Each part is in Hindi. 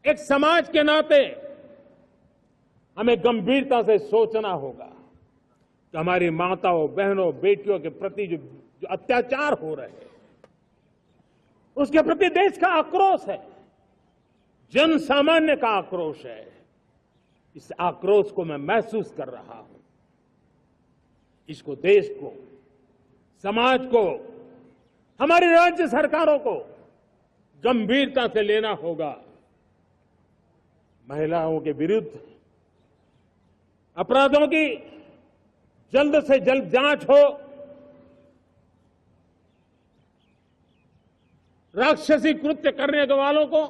एक समाज के नाते हमें गंभीरता से सोचना होगा कि हमारी माताओं, बहनों, बेटियों के प्रति जो अत्याचार हो रहे हैं, उसके प्रति देश का आक्रोश है, जन सामान्य का आक्रोश है। इस आक्रोश को मैं महसूस कर रहा हूं। इसको देश को, समाज को, हमारी राज्य सरकारों को गंभीरता से लेना होगा। महिलाओं के विरुद्ध अपराधों की जल्द से जल्द जांच हो, राक्षसी कृत्य करने वालों को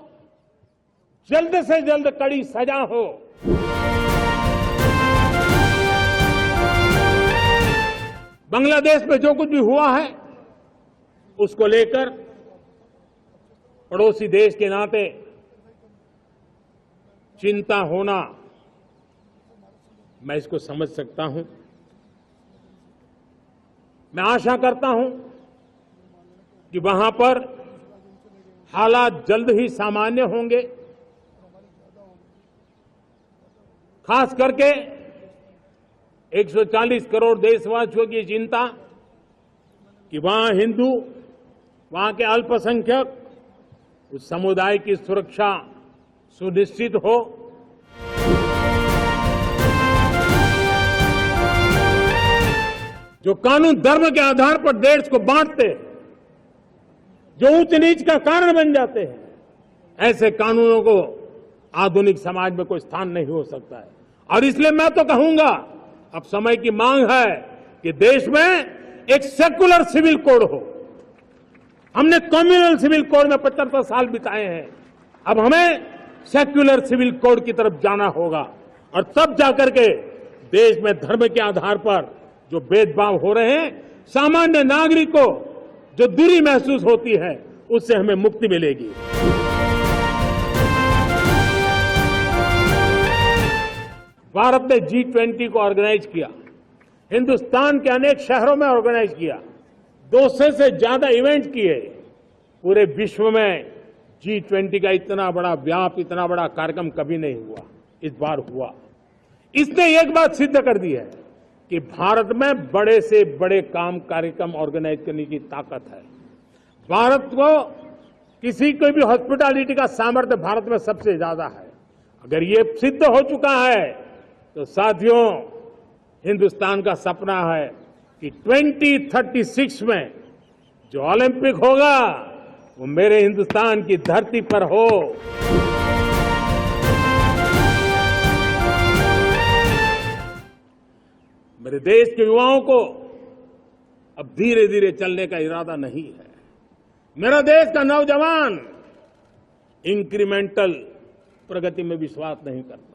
जल्द से जल्द कड़ी सजा हो। बांग्लादेश में जो कुछ भी हुआ है उसको लेकर पड़ोसी देश के नाते चिंता होना, मैं इसको समझ सकता हूं। मैं आशा करता हूं कि वहां पर हालात जल्द ही सामान्य होंगे। खास करके 140 करोड़ देशवासियों की चिंता कि वहां हिंदू, वहां के अल्पसंख्यक, उस समुदाय की सुरक्षा सुनिश्चित हो। जो कानून धर्म के आधार पर देश को बांटते, जो ऊंच नीच का कारण बन जाते हैं, ऐसे कानूनों को आधुनिक समाज में कोई स्थान नहीं हो सकता है। और इसलिए मैं तो कहूंगा, अब समय की मांग है कि देश में एक सेकुलर सिविल कोड हो। हमने कम्युनल सिविल कोड में 75 साल बिताए हैं, अब हमें सेक्युलर सिविल कोड की तरफ जाना होगा। और तब जाकर के देश में धर्म के आधार पर जो भेदभाव हो रहे हैं, सामान्य नागरिक को जो दूरी महसूस होती है, उससे हमें मुक्ति मिलेगी। भारत ने G20 को ऑर्गेनाइज किया, हिंदुस्तान के अनेक शहरों में ऑर्गेनाइज किया, 200 से ज्यादा इवेंट किए। पूरे विश्व में G20 का इतना बड़ा व्याप, इतना बड़ा कार्यक्रम कभी नहीं हुआ, इस बार हुआ। इसने एक बात सिद्ध कर दी है कि भारत में बड़े से बड़े कार्यक्रम ऑर्गेनाइज करने की ताकत है। भारत को किसी को भी हॉस्पिटैलिटी का सामर्थ्य भारत में सबसे ज्यादा है। अगर ये सिद्ध हो चुका है तो साथियों, हिंदुस्तान का सपना है कि 2036 में जो ओलंपिक होगा वो मेरे हिंदुस्तान की धरती पर हो। मेरे देश के युवाओं को अब धीरे धीरे चलने का इरादा नहीं है। मेरा देश का नौजवान इंक्रीमेंटल प्रगति में विश्वास नहीं करता।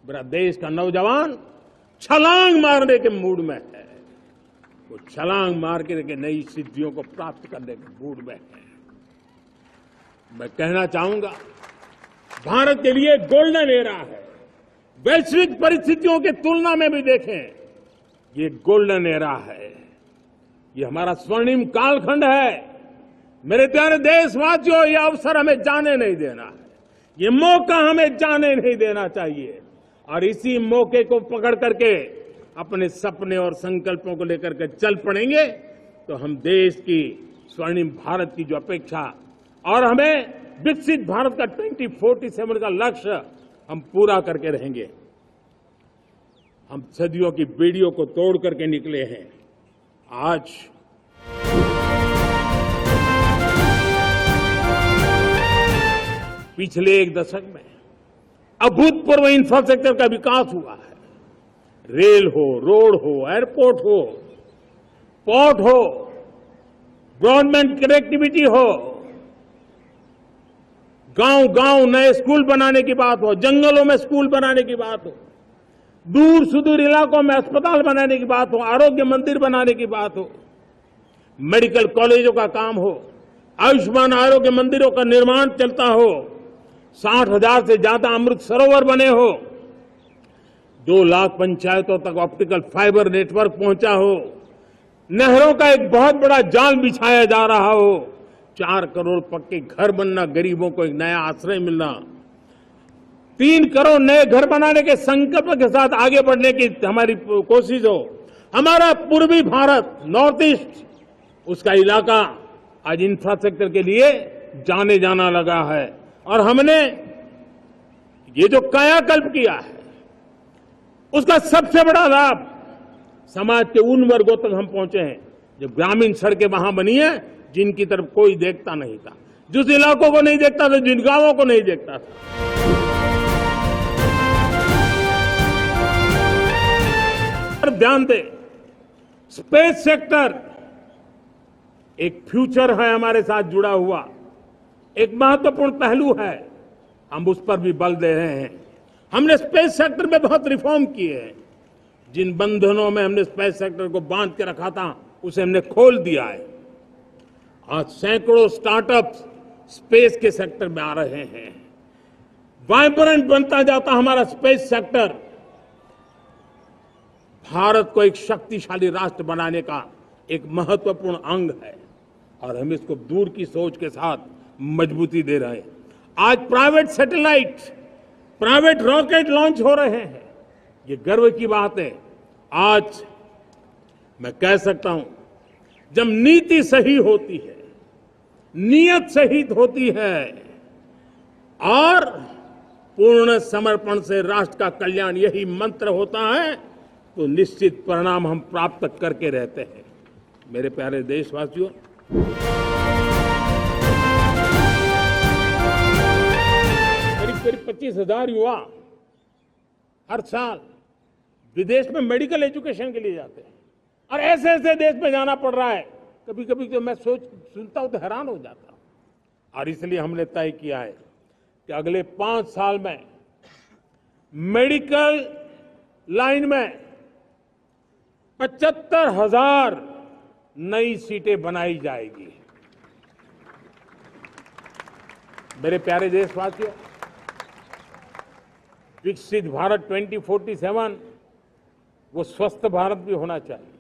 मेरा देश का नौजवान छलांग मारने के मूड में है। वो छलांग मार के नई सिद्धियों को प्राप्त करने के मूड में है। मैं कहना चाहूंगा, भारत के लिए गोल्डन एरा है। वैश्विक परिस्थितियों की तुलना में भी देखें, ये गोल्डन एरा है। ये हमारा स्वर्णिम कालखंड है। मेरे प्यारे देशवासियों, ये अवसर हमें जाने नहीं देना है। ये मौका हमें जाने नहीं देना चाहिए। और इसी मौके को पकड़ करके अपने सपने और संकल्पों को लेकर के चल पड़ेंगे तो हम देश की स्वर्णिम भारत की जो अपेक्षा और हमें विकसित भारत का 2047 का लक्ष्य हम पूरा करके रहेंगे। हम सदियों की बेड़ियों को तोड़ करके निकले हैं। आज पिछले एक दशक में अभूतपूर्व इंफ्रास्ट्रक्चर का विकास हुआ है। रेल हो, रोड हो, एयरपोर्ट हो, पोर्ट हो, ब्रॉडबैंड कनेक्टिविटी हो, गांव-गांव नए स्कूल बनाने की बात हो, जंगलों में स्कूल बनाने की बात हो, दूर सुदूर इलाकों में अस्पताल बनाने की बात हो, आरोग्य मंदिर बनाने की बात हो, मेडिकल कॉलेजों का काम हो, आयुष्मान आरोग्य मंदिरों का निर्माण चलता हो, 60,000 से ज्यादा अमृत सरोवर बने हो, 2 लाख पंचायतों तक ऑप्टिकल फाइबर नेटवर्क पहुंचा हो, नहरों का एक बहुत बड़ा जाल बिछाया जा रहा हो, 4 करोड़ पक्के घर बनना, गरीबों को एक नया आश्रय मिलना, 3 करोड़ नए घर बनाने के संकल्प के साथ आगे बढ़ने की हमारी कोशिश हो। हमारा पूर्वी भारत, नॉर्थ ईस्ट, उसका इलाका आज इंफ्रास्ट्रक्चर के लिए जाने जाना लगा है। और हमने ये जो कायाकल्प किया है, उसका सबसे बड़ा लाभ समाज के उन वर्गों तक हम पहुंचे हैं जो ग्रामीण सड़कें वहां बनी है जिनकी तरफ कोई देखता नहीं था, जिस इलाकों को नहीं देखता था, जिन गांवों को नहीं देखता था। और ध्यान दें, स्पेस सेक्टर एक फ्यूचर है हमारे साथ जुड़ा हुआ, एक महत्वपूर्ण पहलू है। हम उस पर भी बल दे रहे हैं। हमने स्पेस सेक्टर में बहुत रिफॉर्म किए हैं। जिन बंधनों में हमने स्पेस सेक्टर को बांध के रखा था, उसे हमने खोल दिया है। आज सैकड़ों स्टार्टअप्स स्पेस के सेक्टर में आ रहे हैं। वाइब्रेंट बनता जाता हमारा स्पेस सेक्टर भारत को एक शक्तिशाली राष्ट्र बनाने का एक महत्वपूर्ण अंग है और हम इसको दूर की सोच के साथ मजबूती दे रहे हैं। आज private satellite, private rocket launch हो रहे हैं। ये गर्व की बात है। आज मैं कह सकता हूं, जब नीति सही होती है, नियत सही होती है और पूर्ण समर्पण से राष्ट्र का कल्याण यही मंत्र होता है, तो निश्चित परिणाम हम प्राप्त करके रहते हैं। मेरे प्यारे देशवासियों, करीब 25,000 युवा हर साल विदेश में मेडिकल एजुकेशन के लिए जाते हैं और ऐसे ऐसे देश में जाना पड़ रहा है। कभी कभी तो मैं सुनता हूं तो हैरान हो जाता हूं। और इसलिए हमने तय किया है कि अगले 5 साल में मेडिकल लाइन में 75,000 नई सीटें बनाई जाएगी। मेरे प्यारे देशवासियों, विकसित भारत 2047 वो स्वस्थ भारत भी होना चाहिए।